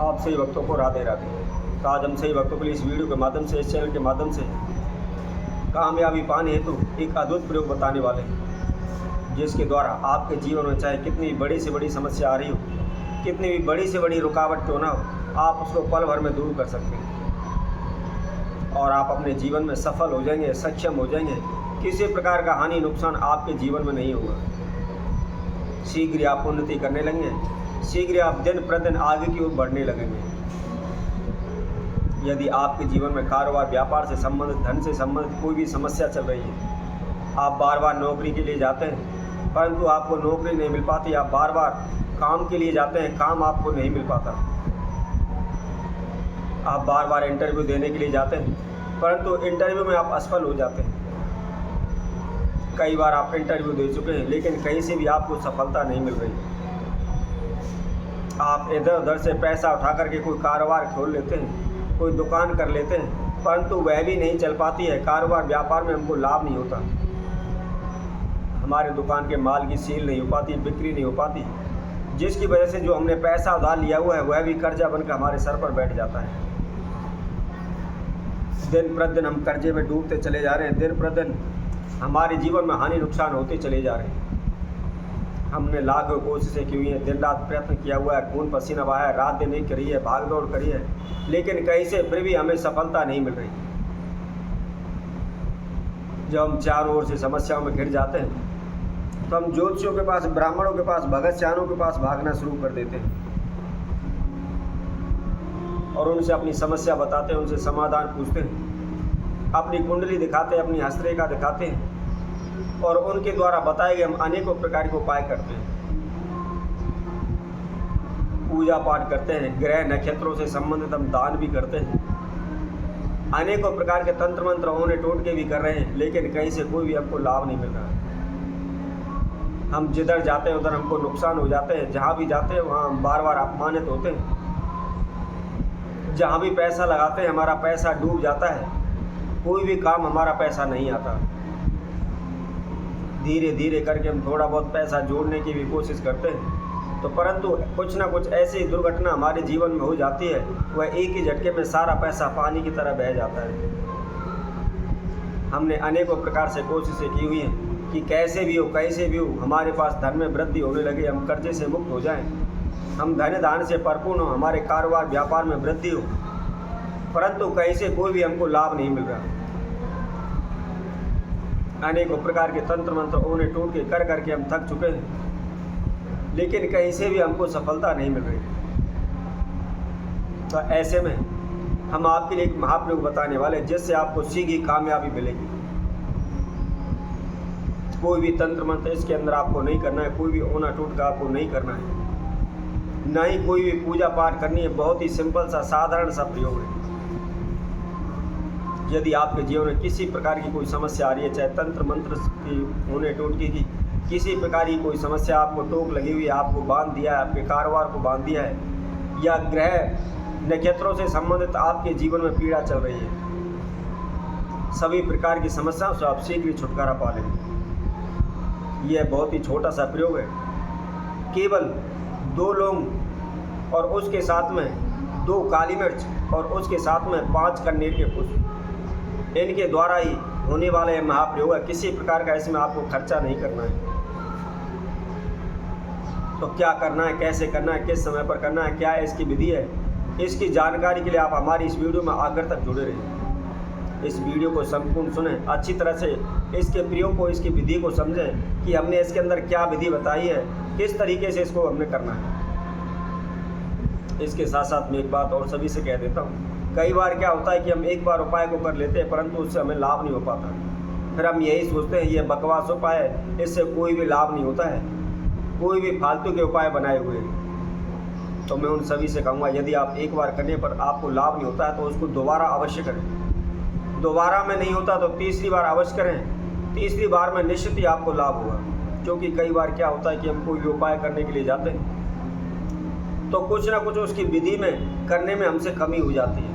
आप सही भक्तों को राधे राधे। तो आज हम सही भक्तों के लिए इस वीडियो के माध्यम से, इस चैनल के माध्यम से कामयाबी पाने हेतु एक अद्भुत प्रयोग बताने वाले हैं, जिसके द्वारा आपके जीवन में चाहे कितनी भी बड़ी से बड़ी समस्या आ रही हो, कितनी भी बड़ी से बड़ी रुकावट क्यों ना हो, आप उसको पल भर में दूर कर सकते हैं और आप अपने जीवन में सफल हो जाएंगे, सक्षम हो जाएंगे। किसी प्रकार का हानि नुकसान आपके जीवन में नहीं होगा। शीघ्र ही आप उन्नति करने लगेंगे, शीघ्र ही आप दिन प्रतिदिन आगे की ओर बढ़ने लगेंगे। यदि आपके जीवन में कारोबार, व्यापार से संबंधित, धन से संबंधित कोई भी समस्या चल रही है, आप बार बार नौकरी के लिए जाते हैं परंतु आपको नौकरी नहीं मिल पाती, आप बार बार काम के लिए जाते हैं, काम आपको नहीं मिल पाता, आप बार बार इंटरव्यू देने के लिए जाते हैं परंतु इंटरव्यू में आप असफल हो जाते हैं। कई बार आप इंटरव्यू दे चुके हैं लेकिन कहीं से भी आपको सफलता नहीं मिल रही। आप इधर उधर से पैसा उठा करके कोई कारोबार खोल लेते हैं, कोई दुकान कर लेते हैं परंतु वह भी नहीं चल पाती है। कारोबार व्यापार में हमको लाभ नहीं होता, हमारे दुकान के माल की सेल नहीं हो पाती, बिक्री नहीं हो पाती, जिसकी वजह से जो हमने पैसा उधार लिया हुआ है वह भी कर्जा बनकर हमारे सर पर बैठ जाता है। दिन प्रतिदिन हम कर्जे में डूबते चले जा रहे हैं, दिन प्रतिदिन हमारे जीवन में हानि नुकसान होते चले जा रहे हैं। हमने लाखों कोशिशें की हुई हैं, दिन रात प्रयत्न किया हुआ है, खून पसीना बहाया है, रात दिन एक करी है, भाग दौड़ करी है, लेकिन कहीं से फिर भी हमें सफलता नहीं मिल रही। जब हम चारों ओर से समस्याओं में घिर जाते हैं तो हम ज्योतिषियों के पास, ब्राह्मणों के पास, भगत सियानों के पास भागना शुरू कर देते हैं और उनसे अपनी समस्या बताते हैं, उनसे समाधान पूछते हैं, अपनी कुंडली दिखाते हैं, अपनी हस्तरेखा दिखाते हैं और उनके द्वारा बताए गए हम अनेकों प्रकार के उपाय करते हैं, पूजा पाठ करते हैं, ग्रह नक्षत्रों से संबंधित हम दान भी करते हैं, अनेकों प्रकार के तंत्र मंत्र होने टोटके भी कर रहे हैं, लेकिन कहीं से कोई भी हमको लाभ नहीं मिल रहा। हम जिधर जाते हैं उधर हमको नुकसान हो जाते हैं, जहाँ भी जाते हैं वहाँ हम बार बार अपमानित होते हैं, जहाँ भी पैसा लगाते हैं हमारा पैसा डूब जाता है, कोई भी काम हमारा पैसा नहीं आता। धीरे धीरे करके हम थोड़ा बहुत पैसा जोड़ने की भी कोशिश करते हैं तो परंतु कुछ ना कुछ ऐसी दुर्घटना हमारे जीवन में हो जाती है, वह एक ही झटके में सारा पैसा पानी की तरह बह जाता है। हमने अनेकों प्रकार से कोशिशें की हुई हैं कि कैसे भी हो हमारे पास धन में वृद्धि होने लगे, हम कर्जे से मुक्त हो जाएं, हम धन धान से परिपूर्ण हो, हमारे कारोबार व्यापार में वृद्धि हो, परंतु कहीं से कोई भी हमको लाभ नहीं मिल रहा। अनेकों प्रकार के तंत्र मंत्र ओने टोटके कर करके हम थक चुके हैं, लेकिन कहीं से भी हमको सफलता नहीं मिल रही। तो ऐसे में हम आपके लिए एक महाप्रयोग बताने वाले हैं जिससे आपको सीधी कामयाबी मिलेगी। कोई भी तंत्र मंत्र इसके अंदर आपको नहीं करना है, कोई भी ओना टोटका आपको नहीं करना है, ना ही कोई भी पूजा पाठ करनी है। बहुत ही सिंपल सा, साधारण सा प्रयोग है। यदि आपके जीवन में किसी प्रकार की कोई समस्या आ रही है, चाहे तंत्र मंत्र की, होने टोटके की, किसी प्रकार की कोई समस्या आपको टोक लगी हुई है, आपको बांध दिया है, आपके कारोबार को बांध दिया है, या ग्रह नक्षत्रों से संबंधित आपके जीवन में पीड़ा चल रही है, सभी प्रकार की समस्याओं से आप शीघ्र छुटकारा पा लेंगे। यह बहुत ही छोटा सा प्रयोग है, केवल 2 लौंग और उसके साथ में 2 काली मिर्च और उसके साथ में 5 कनेर के पुष्प, इनके द्वारा ही होने वाला यह महाप्रयोग है। किसी प्रकार का इसमें आपको खर्चा नहीं करना है। तो क्या करना है, कैसे करना है, किस समय पर करना है, क्या इसकी विधि है, इसकी जानकारी के लिए आप हमारी इस वीडियो में आखिर तक जुड़े रहिए। इस वीडियो को संपूर्ण सुनें, अच्छी तरह से इसके प्रयोग को, इसकी विधि को समझें कि हमने इसके अंदर क्या विधि बताई है, किस तरीके से इसको हमने करना है। इसके साथ साथ मैं एक बात और सभी से कह देता हूँ, कई बार क्या होता है कि हम एक बार उपाय को कर लेते हैं परंतु उससे हमें लाभ नहीं हो पाता, फिर हम यही सोचते हैं ये बकवास उपाय है, इससे कोई भी लाभ नहीं होता है, कोई भी फालतू के उपाय बनाए हुए हैं। तो मैं उन सभी से कहूँगा, यदि आप एक बार करने पर आपको लाभ नहीं होता है तो उसको दोबारा अवश्य करें, दोबारा में नहीं होता तो तीसरी बार अवश्य करें, तीसरी बार में निश्चित ही आपको लाभ होगा। क्योंकि कई बार क्या होता है कि हम कोई भी उपाय करने के लिए जाते हैं तो कुछ ना कुछ उसकी विधि में करने में हमसे कमी हो जाती है।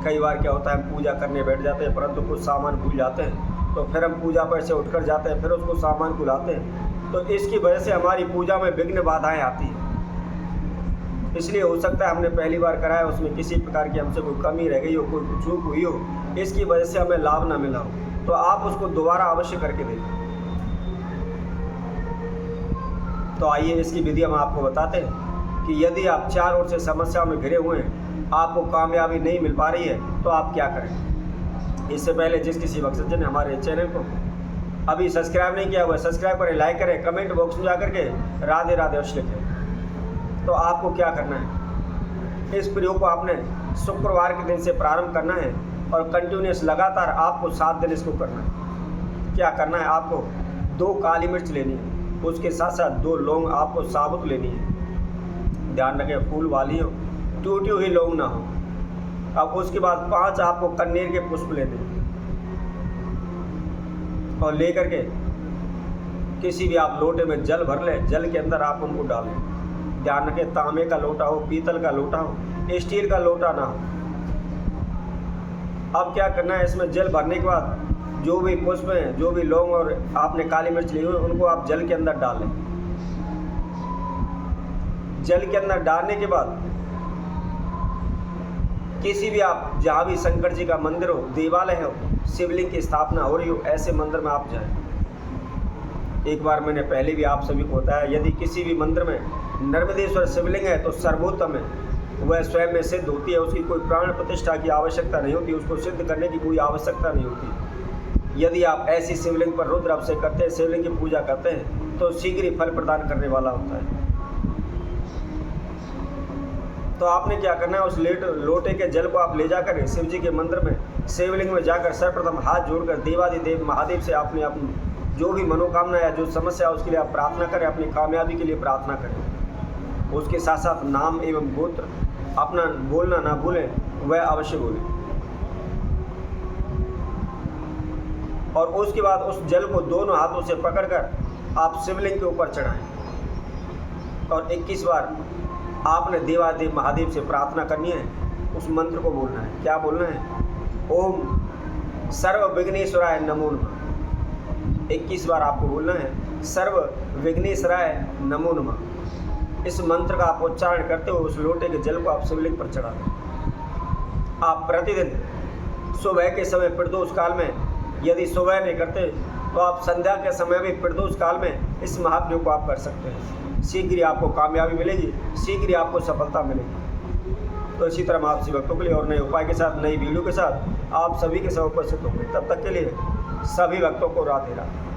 कई बार क्या होता है, हम पूजा करने बैठ जाते हैं परंतु कुछ सामान भूल जाते हैं, तो फिर हम पूजा पर से उठकर जाते हैं, फिर उसको सामान को लाते हैं, तो इसकी वजह से हमारी पूजा में विघ्न बाधाएं आती हैं। इसलिए हो सकता है हमने पहली बार कराया उसमें किसी प्रकार की हमसे कोई कमी रह गई हो, कोई चूक हुई हो, इसकी वजह से हमें लाभ ना मिला हो, तो आप उसको दोबारा अवश्य करके देखें। तो आइए इसकी विधि हम आपको बताते हैं कि यदि आप चारों ओर से समस्याओं में घिरे हुए हैं, आपको कामयाबी नहीं मिल पा रही है, तो आप क्या करें। इससे पहले जिस किसी मकसद ने हमारे चैनल को अभी सब्सक्राइब नहीं किया हुआ है, सब्सक्राइब करें, लाइक करें, कमेंट बॉक्स में जाकर के राधे राधे अवश्य लिखें। तो आपको क्या करना है, इस प्रयोग को आपने शुक्रवार के दिन से प्रारंभ करना है और कंटिन्यूस लगातार आपको 7 दिन इसको करना है। क्या करना है, आपको 2 काली मिर्च लेनी है, उसके साथ साथ 2 लौंग आपको साबुत लेनी है। ध्यान रखें फूल वाली हो, टूटी हुई लौंग ना हो। अब उसके बाद 5 आपको कन्नेर के पुष्प लेने हैं और लेकर के किसी भी आप लोटे में जल भर लें, जल के अंदर आप उनको डालें। ध्यान रखें तांबे का लोटा हो, पीतल का लोटा हो, स्टील का लोटा ना हो। अब क्या करना है, इसमें जल भरने के बाद जो भी पुष्प हैं, जो भी लौंग और आपने काली मिर्च ली हुई, उनको आप जल के अंदर डाल लें। जल के अंदर डालने के बाद किसी भी आप जहाँ भी शंकर जी का मंदिर हो, देवालय हो, शिवलिंग की स्थापना हो रही हो, ऐसे मंदिर में आप जाएं। एक बार मैंने पहले भी आप सभी को बताया, यदि किसी भी मंदिर में नर्मदेश्वर शिवलिंग है तो सर्वोत्तम है, वह स्वयं में सिद्ध होती है, उसकी कोई प्राण प्रतिष्ठा की आवश्यकता नहीं होती, उसको सिद्ध करने की कोई आवश्यकता नहीं होती। यदि आप ऐसी शिवलिंग पर रुद्र अभिषेक करते हैं, शिवलिंग की पूजा करते हैं, तो शीघ्र ही फल प्रदान करने वाला होता है। तो आपने क्या करना है, उस लोटे के जल को आप ले जाकर शिव जी के मंदिर में, शिवलिंग में जाकर सर्वप्रथम हाथ जोड़कर देवादिदेव महादेव से आपने अपनी जो भी मनोकामना या जो समस्या है उसके लिए आप प्रार्थना करें, अपनी कामयाबी के लिए प्रार्थना करें। उसके साथ साथ नाम एवं गोत्र अपना बोलना ना भूलें, वह अवश्य बोलें। और उसके बाद उस जल को दोनों हाथों से पकड़कर आप शिवलिंग के ऊपर चढ़ाएं और 21 बार आपने देवादेव महादेव से प्रार्थना करनी है। उस मंत्र को बोलना है। क्या बोलना है, ओम सर्व विघ्नेश्वराय नमो नमः। 21 बार आपको बोलना है, सर्व विघ्नेश्वराय नमो नमः। इस मंत्र का आप उच्चारण करते हुए उस लोटे के जल को आप शिवलिंग पर चढ़ा दें। आप प्रतिदिन सुबह के समय प्रदोष काल में, यदि सुबह नहीं करते तो आप संध्या के समय भी प्रदोष काल में इस महाप्रयोग को आप कर सकते हैं। शीघ्र ही आपको कामयाबी मिलेगी, शीघ्र ही आपको सफलता मिलेगी। तो इसी तरह आप सभी भक्तों के लिए और नए उपाय के साथ, नई वीडियो के साथ आप सभी के साथ उपस्थित होंगे। तब तक के लिए सभी भक्तों को राधे राधे।